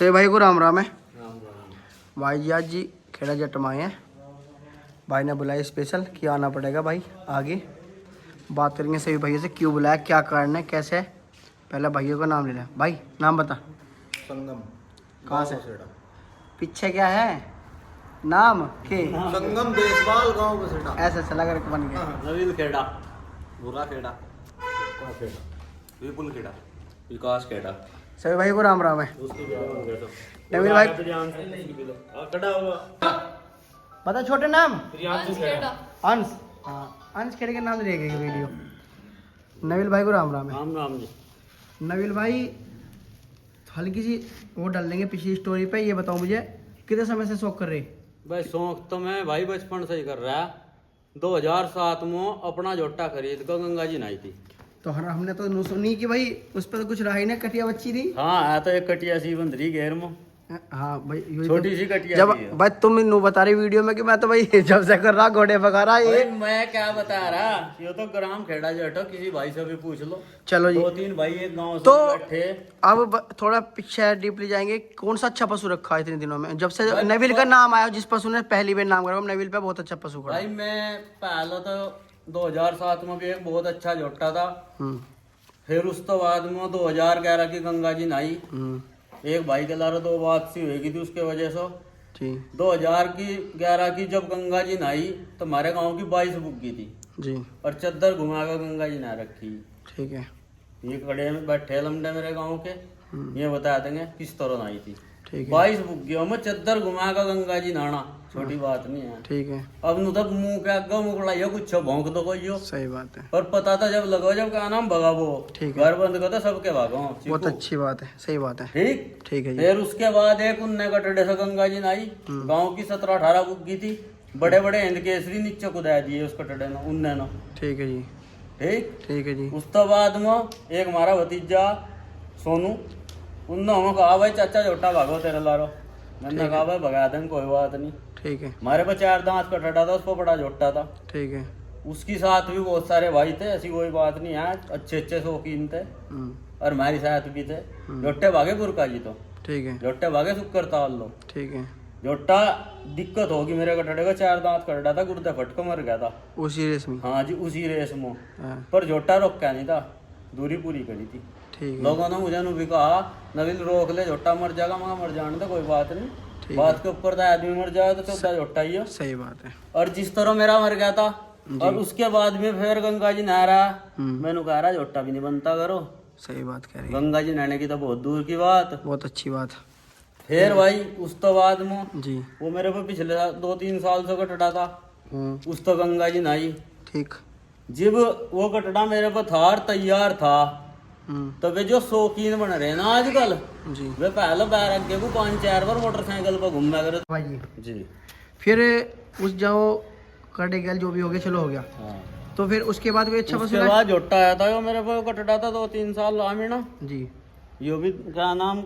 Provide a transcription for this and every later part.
तो भाई को राम राम है। राम राम। भाई जी आज जी खेड़ा जट में आए हैं। भाई ने बुलाया स्पेशल कि आना पड़ेगा भाई। आगे बात करेंगे सभी भैया से क्यों बुलाया, क्या कारण है, कैसे है। पहले भैया का नाम ले लें। भाई नाम बता। संगम। कहाँ से? पीछे क्या है नाम के? संगम देशपाल गांव बसेड़ा। ऐसा चला कर बन गया। नवील खेड़ा, बुरा खेड़ा, खेड़ा, विपुल खेड़ा, विकास खेड़ा। सभी भाई को राम राम है। उसकी भी हो गया तो नवीन भाई कड़ा होगा। बता छोटे नाम। प्रियांशु खेड़ा। अंश। हाँ अंश खेड़े के नाम रहेगा वीडियो। नवील भाई को राम राम है। राम राम जी। नवील भाई हल्की सी वो डाल देंगे पिछली स्टोरी पे। ये बताओ मुझे कितने समय से शौक कर रहे? भाई शौक तो मैं भाई बचपन से ही कर रहा है। 2007 में अपना जोटा खरीद कर गंगा जी नहाई थी। तो हमने तो नु सुनी कि भाई उस पर तो कुछ रहा ही ना, कटिया बच्ची थी। हाँ है तो एक कटिया सी बंदरी घेर में, हाँ भाई यही छोटी सी कटिया जब सी है। भाई तुम नु बता रही वीडियो में कि मैं तो भाई जब से कर रहा घोड़े पका रहा ये। भाई मैं क्या बता रहा, ये तो ग्राम खेड़ा जटो, किसी भाई से भी पूछ लो। चलो जी। 2-3 भाई एक गांव से तो बैठे। अब थोड़ा पीछे डीपली जाएंगे। कौन सा अच्छा पशु रखा है इतने दिनों में जब से नवील का नाम आया? जिस पशु ने पहली बार नाम करा नवील पे बहुत अच्छा पशु खड़ा। भाई मैं पहले तो 2007 में भी एक बहुत अच्छा जोटा था। फिर उस तो बाद में 2011 की गंगा जी नहाई। एक भाई के लारे 2 बात सी हुई थी उसके वजह से। जी 2011 की जब गंगा जी नहाई तो हमारे गांव की 22 बुग्गी थी जी। और चद्दर घुमा कर गंगा जी नहा रखी। ठीक है। ये खड़े में बैठे लमडे मेरे गांव के, ये बता देंगे किस तरह नहाई थी। ठीक है। 22 बुग्गियों में चद्दर घुमा कर गंगा जी नहाना छोटी बात नहीं है। ठीक है। अब नु तक मुंह के आगे मुकड़ाइयो कुछ भौंक दो कोई। सही बात है। पर पता था जब लगो जब क्या नाम भगावो। ठीक है। घर बंद कर दो सबके भागो। बहुत अच्छी बात है। सही बात है। ठीक। ठीक है जी। फिर उसके बाद एक उन्ने कटड़े से गंगा जी नहाई। गांव की 17-18 बुग्गी थी। बड़े बड़े हिंद केसरी नीचे कुदा दिए उस कटड़े ने उन्ने ने। ठीक है जी। ठीक। ठीक है जी। उस तो बाद में एक हमारा भतीजा सोनू, उन्ने हमें कहा भाई चाचा जोटा भागो तेरे लारो। मैंने कहा भाई भगा दें कोई बात नहीं। ठीक है। हमारे पे 4 दांत का टटा था, उसको बड़ा जोटा था। ठीक है। उसकी साथ भी बहुत सारे भाई थे, ऐसी कोई बात नहीं है। अच्छे शौकीन थे और हमारी साथ भी थे। जोटे भागे पुरका जी तो। ठीक है। जोटे भागे सुक्कर ताल लो। ठीक है। जोटा दिक्कत होगी मेरे कटड़े का, 4 दांत कटड़ा था, गुर्दे फट के मर गया था। उसी रेस में? हाँ जी उसी रेस में। हाँ। पर जोटा रोका नहीं था, दूरी पूरी करी थी। ठीक है। लोगों ने मुझे भी कहा नवील रोक ले जोटा मर जाएगा। मैं मर जाने दे कोई बात नहीं, बात के ऊपर तो आदमी मर जाए तो 14 जोटा ही है। सही बात है। और जिस तरह मेरा मर गया था और उसके बाद में फिर गंगा जी नहा रहा, मैंने कहा रहा जोटा भी नहीं बनता करो। सही बात कह रही है। गंगा जी नहाने की तो बहुत दूर की बात। बहुत अच्छी बात। फिर भाई उस तो बाद में जी। वो मेरे को पिछले 2-3 साल से कटड़ा था। उस तो गंगा जी नहाई। ठीक। जब वो कटड़ा मेरे पे था और तैयार था, तो वे जो शौकीन बन रहे ना आजकल, जी। वे पहले पैर आगे को 5-4 बार मोटरसाइकिल पर घूमना करे भाई जी जी। फिर उस जाओ कटे गल जो भी हो गया चलो हो गया। हाँ। तो फिर उसके बाद कोई अच्छा पशु उसके बाद जोटा आया था वो मेरे पे कटड़ा था 2-3 साल आमीना। जी। यो भी क्या नाम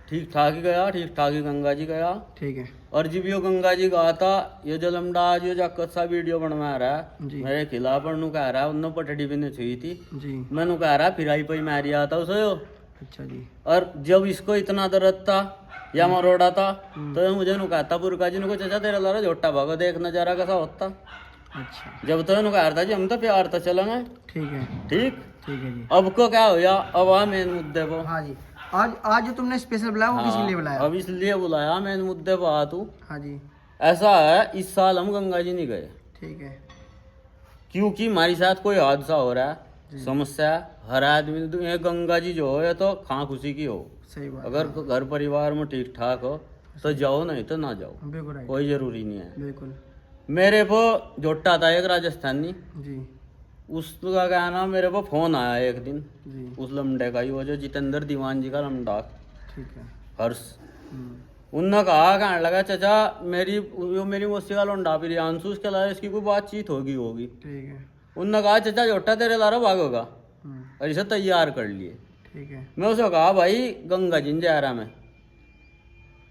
ठीक ठाक ही गया, ठीक ठाक ही गंगा जी गया। ठीक है। और जब यो गंगा जी गया था, ये जलमडा आज यो जाकत सा वीडियो बनवा रहा है जी। मेरे खिलाफ नु कह रहा है उन्होंने पटड़ी भी नहीं छुई थी। जी। मैंने कह रहा फिर आई पई मारी आता उसे। अच्छा जी। और जब इसको इतना दर्द था या मरोड़ा था तो मुझे नु कहता पुरका जी को चाचा तेरा लारा जोटा भागो देख नजारा कैसा होता। अच्छा। जब तो नु कह रहा था जी हम तो प्यार तो चलेंगे। ठीक है। ठीक। ठीक है जी। अब को क्या होया, अब आ मेन मुद्दे को। हाँ जी। आज जो तुमने स्पेशल बुलाया वो किसके लिए बुलाया? अब इसलिए बुलाया मेन मुद्दे पर आ तू। हाँ जी। ऐसा है इस साल हम गंगा जी नहीं गए ठीक है। क्योंकि हमारे साथ कोई हादसा हो रहा है। समस्या हर आदमी ये गंगा जी जो हो या तो खां खुशी की हो। सही बात। अगर घर परिवार में ठीक ठाक हो तो जाओ, नहीं तो ना जाओ, बिल्कुल राइट। कोई जरूरी नहीं है। बिल्कुल। मेरे को जोटा था एक राजस्थानी, जी। उसका क्या नाम मेरे को फोन आया एक दिन जी। उस लमडे का ही, वो जो जितेंद्र दीवान जी का लमडा ठीक है। हर्ष। उनने कहा कहने लगा चाचा मेरी मौसी का लौंडा प्रियांशु, उसके अलावा इसकी कोई बातचीत होगी। ठीक है। उनने कहा चाचा जोटा तेरे लारा भागोगा और इसे तैयार कर लिए। ठीक है। मैं उसे कहा भाई गंगा जी जा रहा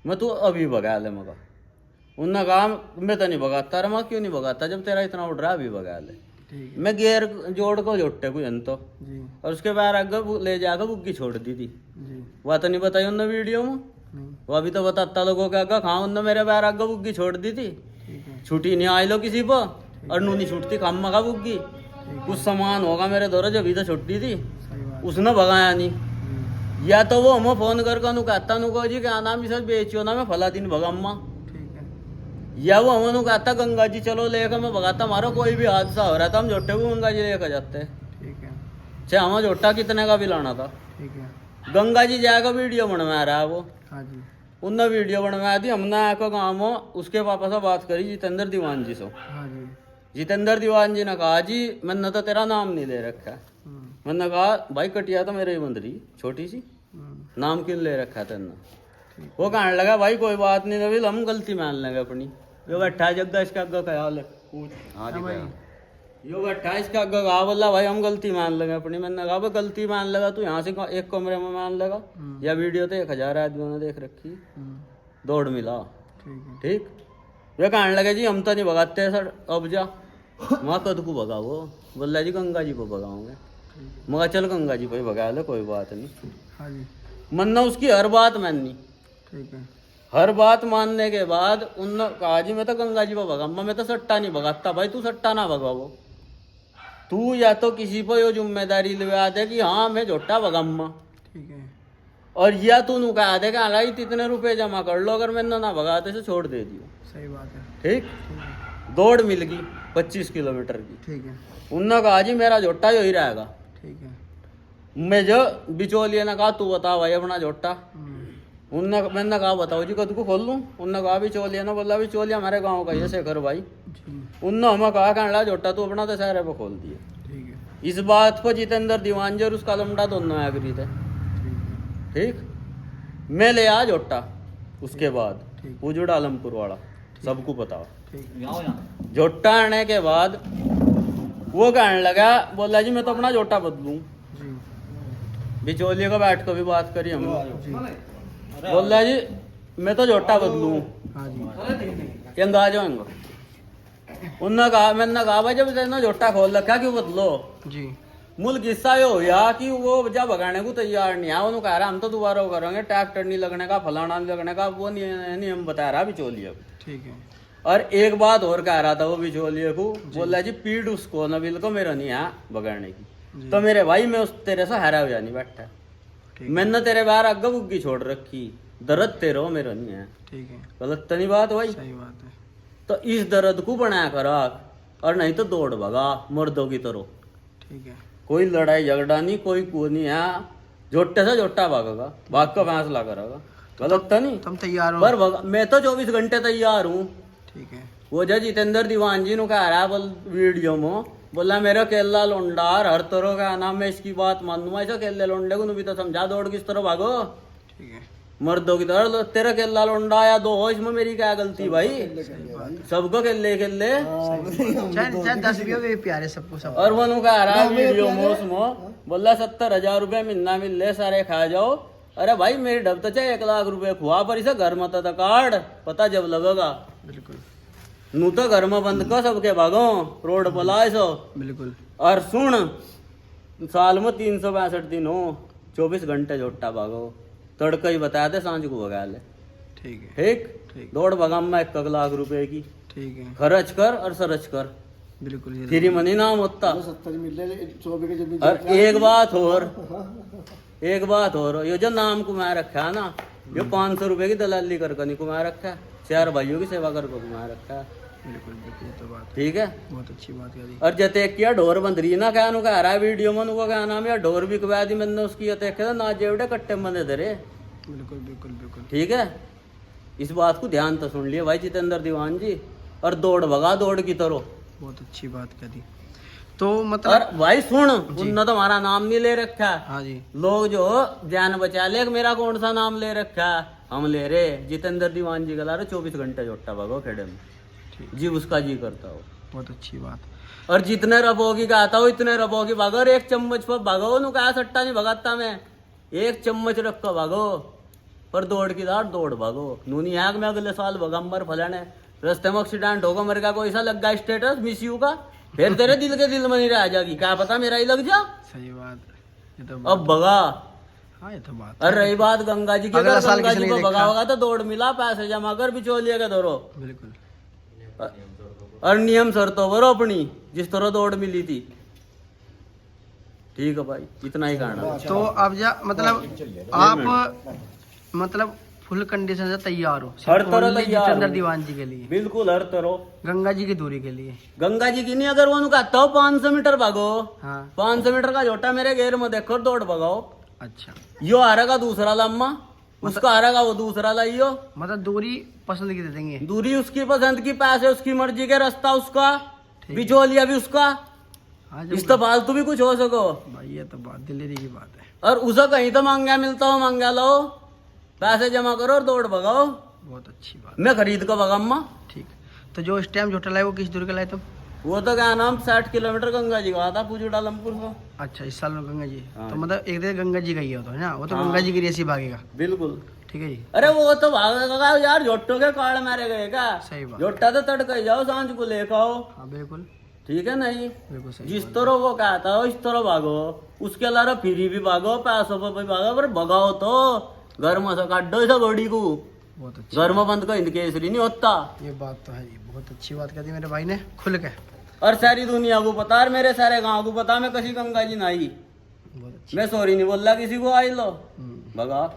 मैं तू अभी भगा ले। मगा उनने कहा मैं तो नहीं भगाता। मैं क्यों नहीं भगाता, जब तेरा इतना उड़ रहा अभी भगा ले। ठीक है। मैं गेयर जोड़ को जोटे को तो जी। और उसके बाद आगे ले जाकर बुग्गी छोड़ दी थी। जी। वह तो नहीं बताई उन्होंने वीडियो में। नहीं। वो अभी तो बताता लोगों क्या कहा खाऊं ना मेरे पैर आगे बुग्गी छोड़ दी थी, ठीक है। छुट्टी नहीं आई लो किसी पर और नूनी छुटती खम्मा का बुग्गी, कुछ सामान होगा मेरे दौरे जब तो छुट्टी थी, सही बात। उसने भगाया नहीं। या तो वो हमें फोन करके नु कहता नु को जी क्या नाम सर बेचियो ना मैं फला दिन भगम्मा, ठीक है। या वो हमें नु कहता गंगा जी चलो लेकर मैं भगाता, हमारा कोई भी हादसा हो रहा था हम जोटे को गंगा जी लेकर जाते, ठीक है। चाहे हमें जोटा कितने का भी लाना था। ठीक है। गंगा जी जाएगा वीडियो बनवा रहा है वो, हाँ जी। उनने वीडियो बनवाया थी, हमने आको गाँव में उसके पापा से बात करी जितेंद्र दीवान जी से। हाँ जी। जितेंद्र दीवान जी ने कहा जी मैंने तो तेरा नाम नहीं ले रखा है। मैंने कहा भाई कटिया तो मेरे ही बंद रही छोटी सी, नाम क्यों ले रखा है तेने। वो कहने लगा भाई कोई बात नहीं नबील हम गलती मान लेंगे अपनी, यो बैठा जगह इसका अग्गा ख्याल है हाँ भाई। यो बैठा इसका अग्गा कहा बोला भाई हम गलती मान लेंगे अपनी। मैंने कहा भाई गलती मान लेगा तू यहाँ से एक कमरे में मान लेगा, या वीडियो तो 1000 आदमियों ने देख रखी, दौड़ मिला। ठीक है। ठीक, वे कहने लगे जी हम तो नहीं भगाते सर, अब जा वहाँ कद को भगा वो, बोला जी गंगा जी को भगाऊंगे। मगर चल गंगा जी को ही भगा ले कोई बात नहीं। हाँ जी। मन्ना उसकी हर बात माननी, ठीक है। हर बात मानने के बाद उन्होंने कहा जी मैं तो गंगा जी को भगाऊंगा, मैं तो सट्टा नहीं भगाता। भाई तू सट्टा ना भगाओ, तू या तो किसी पर यो जिम्मेदारी लिवा दे कि हाँ मैं झोटा भगाऊंगा, ठीक है। और या तू नु कहा दे कि हाँ इतने रुपए जमा कर लो, अगर मैंने ना भगाते से छोड़ दे दियो। सही बात है। ठीक, ठीक है। दौड़ मिल गई 25 किलोमीटर की। ठीक है। उन्होंने कहा जी मेरा झोटा यो ही रहेगा। ठीक है। मैं जो बिचौलिए ने कहा तू बता भाई अपना झोटा। उनने मैंने कहा बताओ जी कद को खोल लूँ। उनने कहा बिचौलिया ने बोला बिचौलिया हमारे गांव का ये शेखर भाई। जी। उनने हमें कहा कहना झोटा तू अपना दशहरे पे खोल दिए। ठीक है। इस बात को जितेंद्र दीवान जी और उसका लमडा दोनों एग्री थे। ठीक है। ठीक, मैं ले आ झोटा, उसके बाद ठीक। उजुड़ा आलमपुर वाला सबको पता। ठीक। झोटा आने के बाद वो कहने लगा बोला जी मैं तो अपना झोटा बदलूं। जी। बिचौलिए को बैठ कर भी बात करी हम। जी। बोला जी मैं तो झोटा बदलूं, हाँ जी। यंग आ जाओ। उन्होंने कहा मैंने कहा भाई जब तेने झोटा खोल रखा क्यों बदलो। जी। मूल किस्सा ये हो गया कि वो जब भगाने को तैयार नहीं है, उन्होंने कह रहा हम तो दोबारा वो करेंगे, ट्रैक्टर नहीं लगने का फलाना नहीं लगने का, वो नियम बता रहा बिचौलिए। ठीक है। और एक बात और कह रहा था वो बिचौलिए को, बोला जी पीड़ उसको नबील को मेरा नहीं है भगाने की, तो मेरे भाई मैं उस तेरे से हरा हुआ नहीं बैठा, मैंने तेरे बाहर अग्गा बुग्गी छोड़ रखी, दर्द तेरे हो मेरा नहीं है। ठीक है। गलत तो नहीं बात भाई। सही बात है। तो इस दर्द को बनाया करा, और नहीं तो दौड़ भगा मर्दों की तरह। ठीक है। कोई लड़ाई झगड़ा नहीं, कोई को नहीं है, झोटे से झोटा भागेगा, भाग का फैसला करेगा। गलत तो नहीं, तुम तैयार हो? पर मैं तो 24 घंटे तैयार हूँ। ठीक है। वो जो जितेंद्र दीवान जी ने कह रहा है बोल वीडियो में, बोला मेरा केला लोंडार हर तरह का नाम मैं इसकी बात मानूंगा, ऐसा केले लोंडे को भी तो समझा दौड़ किस तरह भागो ठीक है। मर्दों की तरह। तेरा केला लोंडा या दो हो, इसमें मेरी क्या गलती भाई, सबको केले केले। चाहे 10 भी हो गए प्यारे सबको सब। और वो नु कह रहा है वीडियो में उसमें, बोला 70,000 रुपये महीना मिल ले सारे खा जाओ। अरे भाई मेरी डब तो चाहे 1 लाख रुपए खुआ, पर इसे घर में तो कार्ड पता जब लगेगा। बिल्कुल। नू तो घर में बंद कर सबके भागो रोड पर लाए सो। बिल्कुल। और सुन, साल में 362 दिन हो, 24 घंटे झोटा भागो, तड़का ही बताया थे सांझ को भगा ले। ठीक है। ठीक, ठीक। दौड़ भगाम में 1 लाख रुपए की ठीक है। खर्च कर और सरच कर, बिल्कुल। ये फ्री मनी नाम होता। 70 मिल ले 24 के जब और एक बात और ये जो नाम कुमार रखा है ना, ये 500 रुपए की दलाली करके नहीं कुमार रखा है, 4 भाइयों की सेवा करके कुमार रखा है। बिल्कुल। बिल्कुल। ये तो बात ठीक है। बहुत अच्छी बात कह दी। और जते किया ढोर बंद रही ना, क्या नु कह रहा है वीडियो में, नुको क्या नाम है ढोर भी कवा दी मैंने उसकी, ये देखे ना जेवड़े कट्टे बंदे धरे। बिल्कुल। बिल्कुल। बिल्कुल। ठीक है, इस बात को ध्यान तो सुन लिया भाई जितेंद्र दीवान जी। और दौड़ भगा दौड़ की तरह। बहुत अच्छी बात कह दी। तो मतलब और भाई सुन, उनने तो हमारा नाम नहीं ले रखा है। हाँ जी। लोग जो जान बचा ले, मेरा कौन सा नाम ले रखा है, हम ले रहे जितेंद्र दीवान जी का ला रहे 24 घंटे झोटा भागो खेड़े में, जी उसका जी करता हो। बहुत अच्छी बात। और जितने रबोगी का आता हो इतने रबोगी भागो, और 1 चम्मच पर भागो, नु कहा सट्टा नहीं भगाता मैं, 1 चम्मच रख कर भागो, पर दौड़ की दौड़ भागो। नूनी आग में अगले साल भगम्बर फलाने रास्ते में एक्सीडेंट होगा, मेरे का कोई सा लग गया स्टेटस मिस यू का, फिर तेरे दिल के दिल में नहीं रह जाएगी, क्या पता मेरा ही लग जा। सही बात। ये तो अब भगा हाँ ये तो बात और रही बात गंगा जी की, अगला अगर साल गंगा किसी जी ने को देखा। भगा होगा तो दौड़ मिला, पैसे जमा कर बिचौलिए के धरो बिल्कुल। और नियम शर्तों भरो अपनी, जिस तरह दौड़ मिली थी। ठीक है भाई, इतना ही कहना। तो अब मतलब आप मतलब फुल कंडीशन से तैयार हो हर तरह only तैयार जितेंद्र हूँ। दीवान जी के लिए, बिल्कुल हर तरह। गंगा जी की दूरी के लिए। गंगा जी की नहीं, अगर वो कहता हो 500 मीटर भागो, हाँ 500 मीटर का जोटा मेरे घेर में देखो, दौड़ भगाओ। अच्छा, यो हारेगा दूसरा लम्मा, उसका हारेगा वो दूसरा लाइयो। मतलब दूरी पसंद की दे देंगे। दूरी उसकी पसंद की, पैसे उसकी मर्जी के, रास्ता उसका, ठीक। बिचौलिया भी उसका। हाँ जब इस तो फालतू भी कुछ हो सको। भाई ये तो बात दिलेरी की बात है। और उसे कहीं तो मांगा मिलता हो, मांगा लो, पैसे जमा करो और दौड़ भगाओ। बहुत अच्छी बात। मैं खरीद को भगाऊंगा। ठीक, तो जो इस टाइम झोटा लाए वो किस दूर का लाए तुम? वो तो क्या नाम 60 किलोमीटर गंगा जी का था, पूजूड़ा लमपुर को। अच्छा, इस साल में गंगा जी, हाँ। तो मतलब एक दिन गंगा जी का ही होता है ना, वो तो हाँ। गंगा जी की रेस ही भागेगा। बिल्कुल। ठीक है जी। अरे वो तो भागेगा यार, जोटो के काड़ मारे गए क्या? सही बात। जोटा तो तड़के ही जाओ, सांझ को लेकर आओ। हाँ बिल्कुल ठीक है नहीं? बिल्कुल सही जिस बात। तरह वो कहता है इस तरह भागो, उसके अलावा फिरी भी भागो, पैसों पर भी भागो, पर भगाओ तो घर में से काटो इस घोड़ी को। बहुत अच्छी, घर में बंद का हिंद केसरी नहीं होता। ये बात तो है जी, बहुत अच्छी बात कर दी मेरे भाई ने खुल के। और सारी दुनिया को पता, और मेरे सारे गांव को पता मैं कसी गंगा जी नाई। बहुत अच्छी। मैं सॉरी नहीं बोल रहा किसी को, आई लो भगा।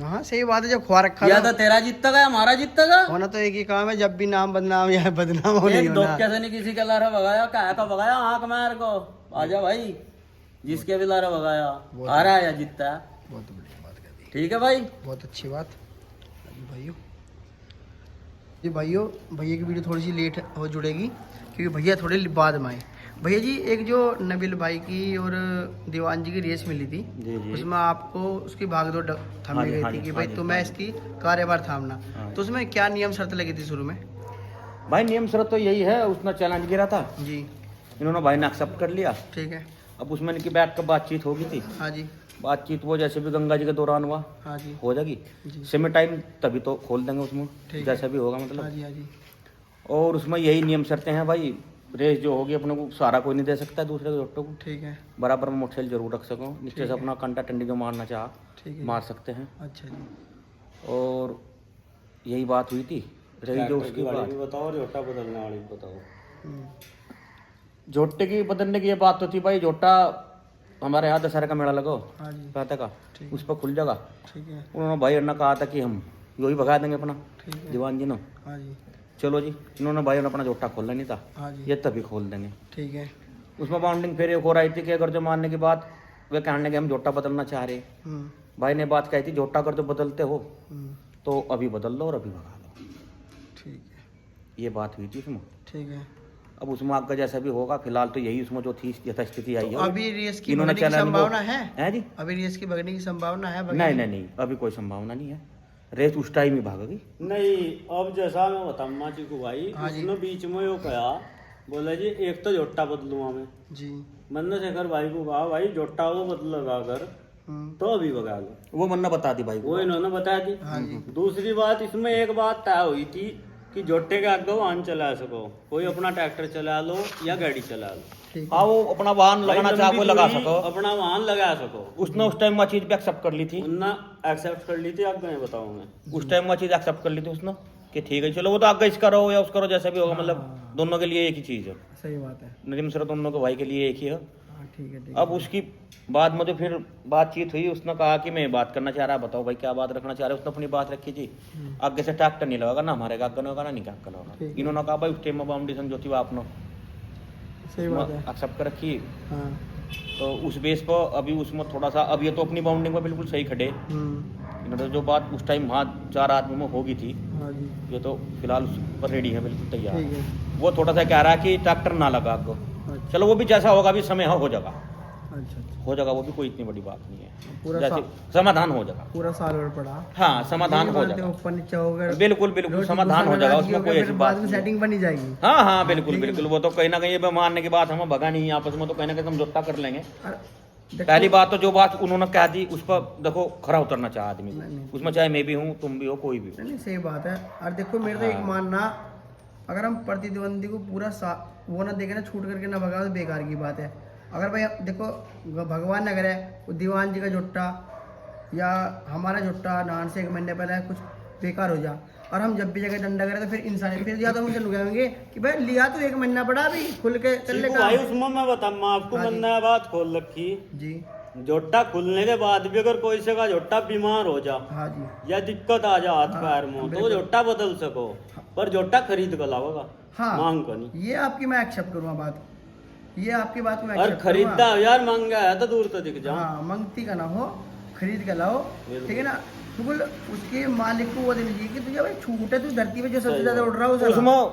हाँ सही बात है, जब खुआ रखा या था तो तेरा जीतेगा या हमारा जीतेगा। होना तो एक ही काम है, जब भी नाम बदनाम या बदनाम हो नहीं एक होना। धोखे से नहीं किसी के लारा भगाया, क्या का भगाया, आंख मार को आजा भाई, जिसके भी लारा भगाया आ रहा है या जीतता है। बहुत बढ़िया बात कर दी, ठीक है भाई। बहुत अच्छी बात। जी भाइयों, जी भाइयों, भैया की वीडियो थोड़ी सी लेट हो जुड़ेगी क्योंकि भैया थोड़े बाद में आए। भैया जी, एक जो नबील भाई की और दीवान जी की रेस मिली थी, जी जी। उसमें आपको उसकी भागदौड़ हाँ थामी जी, गई हाँ थी जी, कि हाँ भाई जी, तुम्हें हाँ जी। इसकी कार्यभार थामना, हाँ तो उसमें क्या नियम शर्त लगी थी शुरू में? भाई नियम शर्त तो यही है, उसने चैलेंज गिरा था, जी इन्होंने भाई ने एक्सेप्ट कर लिया। ठीक है। अब उसमें इनकी बैठ कर बातचीत होगी थी, हाँ जी, बातचीत वो जैसे भी गंगा जी के दौरान हुआ हाँ जी, हो जाएगी। जी सेमी टाइम तभी तो खोल देंगे उसमें, ठीक है। जैसा भी होगा हाँ मतलब। जी, हाँ जी, और उसमें यही नियम शर्तें हैं भाई, रेस जो होगी अपने को सहारा कोई नहीं दे सकता दूसरे के जोटो को, ठीक है, बराबर में मोटरसाइकिल जरूर रख सको, नीचे ठीक से है। अपना कंटा टंडी जो मारना चाह ठीक है। मार सकते हैं। अच्छा जी, और यही बात हुई थी। रही जो उसकी बात, बताओ और जोटा बदलने वाली भी बताओ। हम्म, जोटे की बदलने की ये बात तो थी भाई, जोटा हमारे यहाँ दशहरा का मेला लगो हाँ जी, कहते का, ठीक उस पर खुल जाएगा। ठीक है, उन्होंने भाई ने कहा था कि हम यही भगा देंगे अपना, ठीक है। दीवान जी ने। हाँ जी, चलो जी, इन्होंने भाई ने अपना जोटा खोलना नहीं था, हाँ जी, ये तभी खोल देंगे। ठीक है। उसमें बाउंडिंग फिर एक हो रही थी कि अगर जो मानने की बात वे कहने के हम जोटा बदलना चाह रहे, हम्म, भाई ने बात कही थी जोटा अगर जो बदलते हो हम्म, तो अभी बदल लो और अभी भगा लो, ठीक है, ये बात हुई थी उसमें। ठीक है। अब उसमें आगे जैसा भी होगा, फिलहाल तो यही उसमें जो थी यथास्थिति आई तो है। अभी रेस की इन्होंने भगने की चैलेंज संभावना है? है जी, अभी रेस की भगने की संभावना है? नहीं नहीं नहीं, अभी कोई संभावना नहीं है, रेस उस टाइम ही भागेगी। नहीं, अब जैसा मैं बताऊँ माँ जी को भाई, हाँ जी। उसने बीच में यो कहा, बोला जी एक तो जोटा बदलूंगा मैं। जी, मैंने शेखर भाई को कहा भाई जोटा वो बदलेगा अगर तो अभी भगा लो, वो मन्ना बता दी भाई को। वो इन्होंने बता दी। हाँ जी, दूसरी बात इसमें एक बात तय हुई थी कि जोटे के आगे वाहन चला सको, कोई अपना ट्रैक्टर चला लो या गाड़ी चला लो, ठीक हाँ वो अपना वाहन लगाना भाई चाहे लंबी वो लगा दूरी सको। अपना वाहन लगा सको। उसने उस टाइम वो चीज भी एक्सेप्ट कर ली थी, उनने एक्सेप्ट कर ली थी, आगे मैं बताऊँ मैं। उस टाइम वो चीज एक्सेप्ट कर ली थी उसने कि ठीक है चलो वो तो आगे इसका रहो या उसका रहो जैसा भी होगा, मतलब दोनों के लिए एक ही चीज है। सही बात है। नदीम सर दोनों के भाई के लिए एक ही है। हाँ ठीक है, ठीक अब उसकी बाद में तो फिर बातचीत हुई, उसने कहा कि मैं बात करना चाह रहा, बताओ भाई क्या बात रखना चाह रहे। उसने अपनी बात रखी थी, आगे से ट्रैक्टर नहीं लगागा ना हमारे आगे होगा ना नहीं का होगा। ठीक है। इन्होंने कहा भाई उस टाइम में बाउंडेशन जो थी वो आपने सही बात है। एक्सेप्ट कर रखी, हाँ, तो उस बेस पर अभी उसमें थोड़ा सा, अब ये तो अपनी बाउंडिंग में बिल्कुल सही खड़े। इन्होंने जो बात उस टाइम वहाँ 4 आदमी में होगी थी, हाँ जी, ये तो फिलहाल उस पर रेडी है, बिल्कुल तैयार ठीक है। है। वो थोड़ा सा कह रहा है कि ट्रैक्टर ना लगा आपको, अच्छा, चलो वो भी जैसा होगा अभी समय हो जाएगा, अच्छा, हो जाएगा, वो भी कोई इतनी बड़ी बात नहीं है, पूरा जैसे समाधान हो जाएगा। पूरा साल और पड़ा। हाँ समाधान हो जाएगा, ऊपर नीचे होगा, बिल्कुल बिल्कुल समाधान हो जाएगा, उसमें कोई ऐसी बात बाद में नहीं है। सेटिंग बनी जाएगी। हाँ हाँ बिल्कुल बिल्कुल, वो तो कहीं ना कहीं मानने की बात हमें भगा नहीं है आपस में, तो कहीं ना कहीं समझौता कर लेंगे। और देखो- पहली बात तो जो बात उन्होंने कह दी उस पर देखो खरा उतरना चाहे आदमी, नहीं। उसमें चाहे मैं भी हूँ तुम भी हो कोई भी हो। नहीं सही बात है। और देखो मेरा तो एक हाँ। मानना, अगर हम प्रतिद्वंदी को पूरा वो ना देखे ना, छूट करके ना भगा, तो बेकार की बात है। अगर भाई देखो भगवान न करे वो दीवान जी का जुट्टा या हमारा झुट्टा नहाने से 1 महीने पहले कुछ बेकार हो जा और हम जब भी जगह डंडा करें तो फिर इंसान फिर या तो मुझे लुगाएंगे कि भाई लिया तो 1 महीना पड़ा अभी खुल के चल ले भाई उसमें मैं बताऊँ आपको, हाँ जी। मैंने बात खोल रखी जी। जोटा खुलने के बाद भी अगर कोई से का जोटा बीमार हो जा हाँ जी। या दिक्कत आ जा हाथ पैर में तो जोटा बदल सको, पर जोटा खरीद कर लाओगा, हाँ मांग कर नहीं। ये आपकी मैं एक्सेप्ट करूँगा बात, ये आपकी बात मैं और accept खरीदता करूंगा। यार महंगा है तो दूर तो दिख जाओ। हाँ मंगती का ना हो, खरीद के लाओ, ठीक है ना। बिल्कुल उसके मालिक को वो देनी चाहिए कि तुझे भाई छूट है, तू धरती पे जो सबसे ज्यादा उड़ रहा है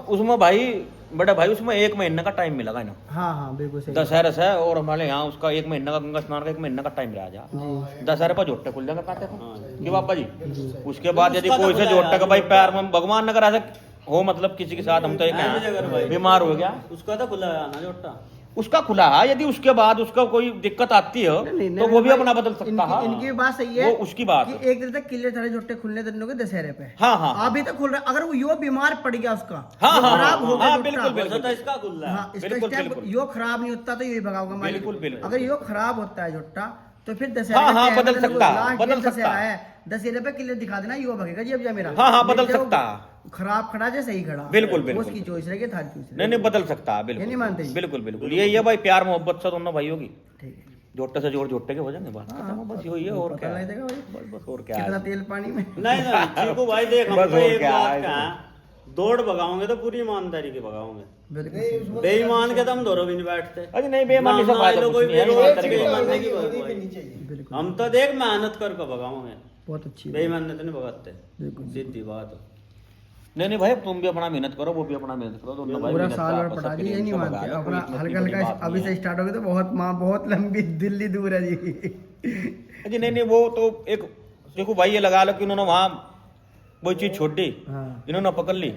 उसमें भाई बड़ा भाई उसमें 1 महीने का टाइम मिलेगा ना। हाँ हाँ बिल्कुल सही। दशहरा से और हमारे यहाँ उसका 1 महीने का गंगा स्नान का 1 महीने का टाइम रह जा। जी। दशहरे पर जोटे खुल जाएगा काटे कि बाबा जी। जी। उसके बाद यदि कोई से जोटे का भाई पैर में भगवान नगर ऐसा हो, मतलब किसी के साथ हम तो एक बीमार हो गया उसका तो खुला है ना जोटा, उसका खुला है, यदि उसके बाद उसका कोई दिक्कत आती है तो वो भी अपना बदल सकता है। इनकी बात सही है, वो उसकी बात कि एक दिन तक किले सारे जोटे खुलने दिन के दशहरे पे। हाँ हाँ अभी तक खुल रहा है, अगर वो यो बीमार पड़ गया उसका, हाँ यो हाँ खराब हो गया हाँ जोटा, बिल्कुल बिल्कुल तो इसका खुला है। हाँ, इसका बिल्कुल, इस टाइम बिल्कुल। यो खराब नहीं होता तो यही भगाऊंगा मालिक। बिल्कुल, बिल्कुल। अगर यो खराब होता है जोटा तो फिर हाँ, दशहरे हाँ, के बदल टाइम पे सकता है, लास्ट बदल डेट सकता दशहरा है। है, दशहरे पे किले दिखा देना, यो भगेगा जी अब जा मेरा। हाँ, हाँ, बदल लेकिन सकता वो खराब खड़ा जे सही खड़ा, बिल्कुल, वो बिल्कुल। उसकी चॉइस रहेगी, थारी चॉइस नहीं नहीं बदल सकता है ये नहीं बिल्कुल मानते जी? बिल्कुल बिल्कुल यही है भाई, प्यार मोहब्बत से दोनों भाइयों की, ठीक है। जोटे से जोड़ जोटे के हो जाएंगे बात खत्म है, बस यही है और पता क्या लग है। जाएगा भाई बस और क्या कितना है। तेल पानी में। नहीं नहीं चीकू भाई देख, हम बस तो और एक क्या बात है। का है, दौड़ भगाओगे तो पूरी ईमानदारी की भगाओगे, बिल्कुल बेईमान के तो हम दौड़ो भी नहीं बैठते। अरे नहीं बेईमानी से ना, बात ना, है, कोई कुछ नहीं है, बेईमान इस तरह की बात है। बेईमानी की भगाओगे। बिल्कुल हम तो देख मेहनत करके भगाओगे, बहुत अच्छी बात। बेईमान तो नहीं भगाते, बिल्कुल सीधी बात है। नहीं नहीं भाई तुम भी अपना मेहनत करो, वो भी अपना मेहनत करो, दोनों भाई पूरा मेहनत साल से और आपस पढ़ा में दी, ये नहीं प्रेम से मानते भगा लो, अपना कोई इतनी हल्का बड़ी हल्का बात अभी नहीं से है। स्टार्ट हो गई तो बहुत माँ बहुत लंबी दिल्ली दूर है जी। जी नहीं नहीं वो तो एक देखो भाई ये लगा लो कि उन्होंने वहाँ वो चीज छोड़ दी, हाँ इन्होंने पकड़ ली,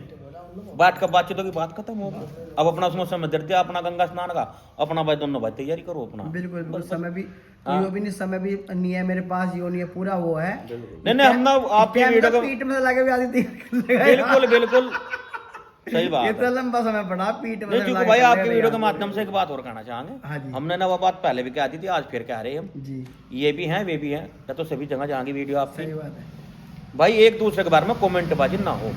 बातचीत होगी, बात खत्म हो गई। अब अपना उसमें समय दे दिया, अपना गंगा स्नान का अपना भाई दोनों भाई तैयारी करो अपना। बिल्कुल बिल्कुल समय भी यो भी नहीं, समय भी नहीं है मेरे पास, यो नहीं है, पूरा वो है। नहीं नहीं हम ना आपकी टाइम वीडियो तो को पीठ में लगे भी आती थी। बिल्कुल बिल्कुल सही बात है। इतना लंबा समय पड़ा पीठ में नहीं क्योंकि लगा भाई के आपकी चले वीडियो गए। के माध्यम से एक बात और कहना हाँ चाहेंगे, जी। हमने ना वो बात पहले भी कह दी थी, आज फिर कह रहे हैं हम, जी ये भी हैं वे भी हैं, या तो सभी जगह जहाँ की वीडियो आपकी सही बात है भाई एक दूसरे के बारे में कमेंट बाजी ना हो,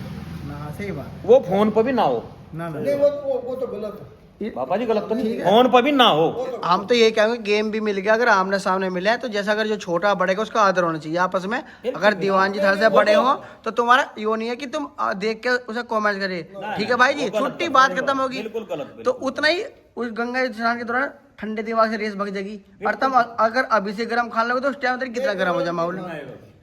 ना, हाँ, सही बात वो फोन पर भी ना हो, ना ना वो तो गलत है। पापा जी गलत तो नहीं, फोन पर भी ना हो। हम तो ये कहेंगे गेम भी मिल गया, अगर आमने सामने मिले हैं तो जैसा अगर जो छोटा बड़ेगा उसका आदर होना चाहिए आपस में। अगर दीवान जी थर से बड़े हो तो तुम्हारा यो नहीं है कि तुम देख के उसे कमेंट करे, ठीक है भाई जी छुट्टी बात खत्म होगी, बिल्कुल गलत तो उतना ही उस गंगा स्नान के दौरान ठंडे दिमाग से रेस भग जाएगी। और तुम अगर अभी से गर्म खाने लगे तो उस टाइम कितना गर्म हो जाए माहौल।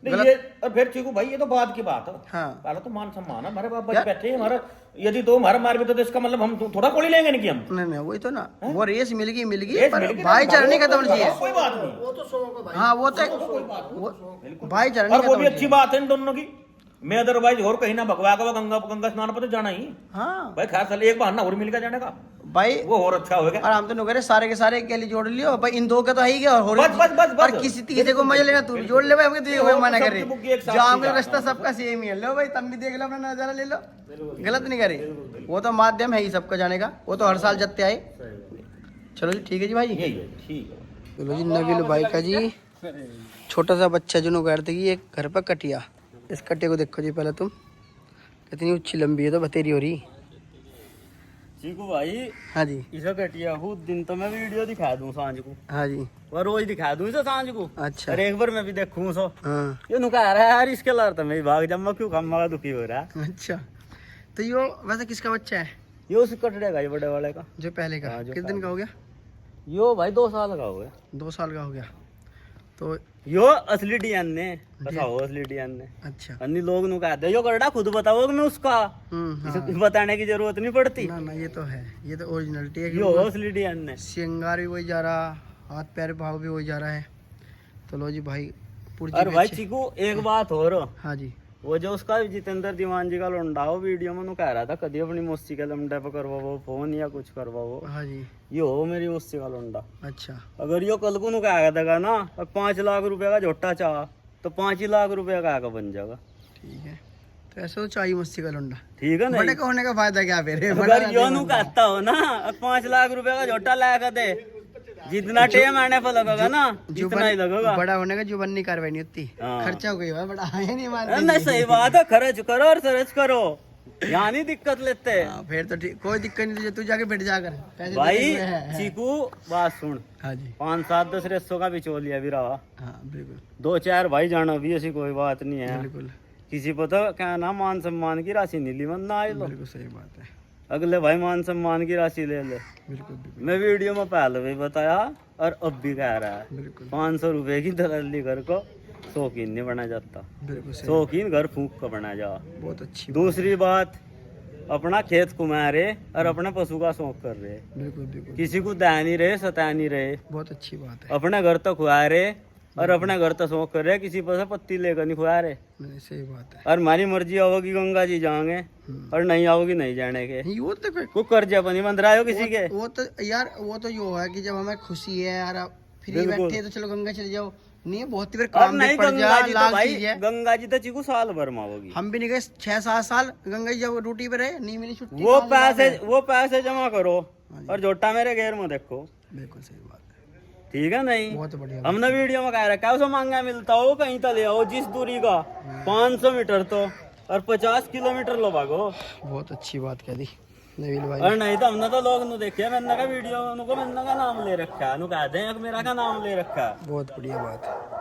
नहीं ये और फिर चीकू भाई ये तो बात की बात है, हाँ पहले तो मान सम्मान है, हमारे बाबा जी बैठे हैं, हमारा यदि तो हमारा मार भी तो इसका मतलब हम थोड़ा कोड़ी लेंगे नहीं कि हम नहीं नहीं वही तो ना, वो रेस मिल गई रेस पर मिल गई, भाईचारा नहीं खत्म होना चाहिए। कोई बात नहीं, वो तो शौक है भाई। हाँ वो तो भाईचारा नहीं और वो खत्म भी होना अच्छी चाहिए। बात है इन दोनों की। मैं अदरवाइज और कहीं ना भगवा का गंगा स्नान पर तो जाना ही हाँ भाई, खास साल एक बहाना और मिल गया जाने का, भाई वो और अच्छा होगा। और हम तो नुकरे सारे के सारे के लिए जोड़ लियो भाई, इन दो का तो है ही क्या और बस, बस, बस, बस। और किसी तीसरे को मजा लेना तू भी जोड़ ले भाई, हमके तुझे कोई मना करे, सबकी बुक एक साथ जाम ही का जाना। रास्ता सबका सेम ही है, लो भाई तुम भी देख लो अपना नजारा ले लो, गलत नहीं करे, वो तो माध्यम है ही सबका जाने का, वो तो हर साल जत्ते आए। चलो जी ठीक है जी भाई, यही है, ठीक है। चलो जी नबील भाई का जी छोटा सा बच्चा जो करते कि एक घर पर कटिया, इस कटिया को देखो जी पहले तुम, कितनी ऊंची लंबी है, तो बतेरी हो रही। चीकू भाई हाँ जी इसे कटिया हूँ दिन तो मैं वीडियो दिखा दूँ सांझ को, हाँ जी और रोज दिखा दूँ इसे सांझ को, अच्छा और एक बार मैं भी देखूँ सो हाँ ये नुका रहा है यार, इसके लार तो मैं भाग जब क्यों कम मगा दुखी हो रहा है। अच्छा तो यो वैसे किसका बच्चा है ये उस कटड़े का ये बड़े वाले का, जो पहले का? हाँ, जो किस दिन का हो गया? यो भाई 2 साल का हो गया, 2 साल का हो गया तो यो असली डीएन ने बताओ, असली डीएन ने अच्छा। अन्य लोग नु कहते यो करड़ा खुद बताओ मैं उसका, हाँ। इसे बताने की जरूरत नहीं पड़ती, ना ना ये तो है, ये तो ओरिजिनलिटी है यो कि असली डीएन ने। श्रृंगार भी वही जा रहा, हाथ पैर भाव भी वही जा रहा है। तो लो जी भाई पुर्जी और भाई बेचे। चीकू एक बात और, हाँ जी वो जो उसका जितेंद्र दीवान जी का लौंडा वो वीडियो में नु कह रहा था कभी अपनी मस्ती के लमडे पे करवाओ फोन या कुछ करवाओ, हाँ जी यो हो मेरी मस्ती का लौंडा। अच्छा अगर यो कल को नु कह देगा ना 5 लाख रुपए का झोटा चाह तो 5 ही लाख रुपए का आगा बन जाएगा, ठीक है। तो ऐसा तो चाहिए मस्ती का लुंडा, ठीक है बड़े ना। का होने का फायदा क्या फिर? अगर यो नु कहता हो ना 5 लाख रुपए का झोटा लाया कर दे जितना टाइम आने पर लगेगा ना जुबान जितना ही लगेगा। बड़ा होने का जुबान नहीं कार्रवाई नहीं होती, हाँ। खर्चा हो गया बड़ा है नहीं मानते। नहीं सही बात है, खर्च करो और सर्च करो, यहाँ नहीं दिक्कत लेते। हाँ, फिर तो ठीक, कोई दिक्कत नहीं, तुझे तू जाके बैठ जाकर पैसे भाई देने हुए हैं। चीकू बात सुन, हाँ जी, 5-7-10 रेसों का बिचौलिया भी रहा, हाँ बिल्कुल 2-4 भाई जाना भी ऐसी कोई बात नहीं है। बिल्कुल किसी पर तो क्या ना मान सम्मान की राशि नीली बंदा आए लो, बिल्कुल सही बात है, अगले भाई मान सम्मान की राशि ले ले। बिल्कुल बिल्कुल मैं वीडियो में पहले भी बताया और अब भी कह रहा है, बिल्कुल 500 रुपए की दलाली घर को शौकीन नहीं बना जाता, बिल्कुल सही, शौकीन घर फूक का बना जा। बहुत अच्छी, दूसरी बात, अपना खेत कुमा रहे और अपने पशु का शौक कर रहे, बिल्कुल बिल्कुल किसी को दया नहीं रहे, सता नहीं रहे, बहुत अच्छी बात है। अपने घर तो खुआ रहे और अपने घर तो शौक कर रहे, किसी पर से पत्ती लेकर नहीं खुआ रहे। नहीं सही बात है। और हमारी मर्जी आओगी गंगा जी जाएंगे और नहीं आओगी नहीं जाने के, नहीं, वो तो को कर्जा पर नहीं बंध रहा हो किसी के। वो तो यार वो तो यो है कि जब हमें खुशी है यार, फ्री बिल्कुल। बैठे तो चलो गंगा चले जाओ, नहीं बहुत फिर और काम भी नहीं पड़ गंगा जा, जी तो लाल भाई, चीज है। गंगा जी तो चीकू साल भर में होगी। हम भी नहीं गए 6-7 साल गंगा जी, जब ड्यूटी पे रहे नहीं मिली छुट्टी, वो कहाँ से पैसे वो पैसे जमा करो हाँ जी। और जोटा मेरे घेर में देखो, बिल्कुल सही बात है, ठीक है नहीं। बहुत बढ़िया। हमने वीडियो में कह रखा है उसे महंगा मिलता हो कहीं तो ले आओ, जिस दूरी का 500 मीटर तो और 50 किलोमीटर लो भागो, बहुत अच्छी बात कह दी नवील भाई। और नहीं तो हमने तो लोग नु देखे, मैंने का वीडियो उनको मैंने का नाम ले रखा है, नु कहते हैं मेरा का नाम ले रखा है। बहुत बढ़िया बात है।